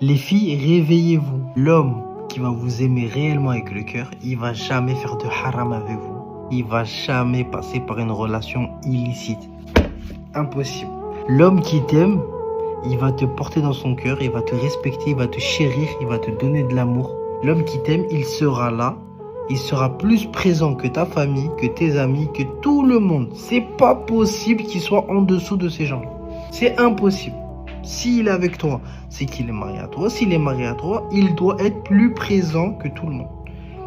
Les filles, réveillez-vous. L'homme qui va vous aimer réellement avec le cœur, il va jamais faire de haram avec vous. Il va jamais passer par une relation illicite. Impossible. L'homme qui t'aime, il va te porter dans son cœur, il va te respecter, il va te chérir, il va te donner de l'amour. L'homme qui t'aime, il sera là. Il sera plus présent que ta famille, que tes amis, que tout le monde. C'est pas possible qu'il soit en dessous de ces gens. C'est impossible. S'il est avec toi, c'est qu'il est marié à toi. S'il est marié à toi, il doit être plus présent que tout le monde.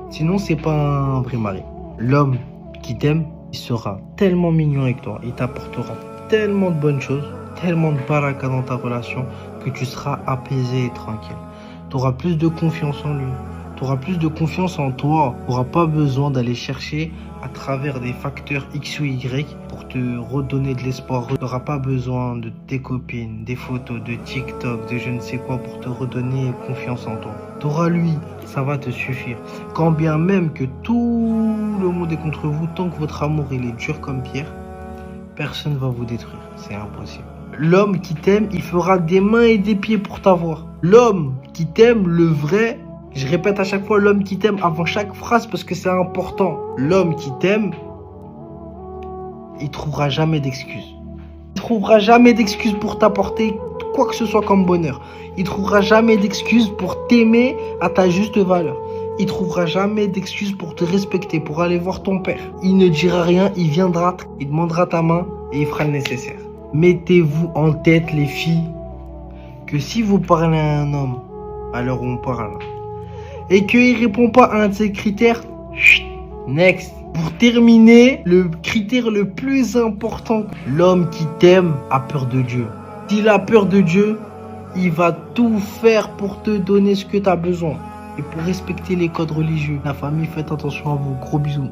Sinon, c'est pas un vrai mari. L'homme qui t'aime, il sera tellement mignon avec toi. Il t'apportera tellement de bonnes choses, tellement de baraka dans ta relation que tu seras apaisé et tranquille. Tu auras plus de confiance en lui. Tu auras plus de confiance en toi. Tu n'auras pas besoin d'aller chercher à travers des facteurs X ou Y pour te redonner de l'espoir. Tu n'auras pas besoin de tes copines, des photos, de TikTok, de je ne sais quoi pour te redonner confiance en toi. Tu auras lui, ça va te suffire. Quand bien même que tout le monde est contre vous, tant que votre amour il est dur comme pierre, personne ne va vous détruire. C'est impossible. L'homme qui t'aime, il fera des mains et des pieds pour t'avoir. L'homme qui t'aime, le vrai... Je répète à chaque fois l'homme qui t'aime avant chaque phrase parce que c'est important. L'homme qui t'aime, il trouvera jamais d'excuses. Il trouvera jamais d'excuses pour t'apporter quoi que ce soit comme bonheur. Il trouvera jamais d'excuses pour t'aimer à ta juste valeur. Il trouvera jamais d'excuses pour te respecter, pour aller voir ton père. Il ne dira rien, il viendra, il demandera ta main et il fera le nécessaire. Mettez-vous en tête les filles que si vous parlez à un homme à l'heure où on parle et qu'il ne répond pas à un de ces critères, next. Pour terminer, le critère le plus important, l'homme qui t'aime a peur de Dieu. S'il a peur de Dieu, il va tout faire pour te donner ce que tu as besoin. Et pour respecter les codes religieux. La famille, faites attention à vous. Gros bisous.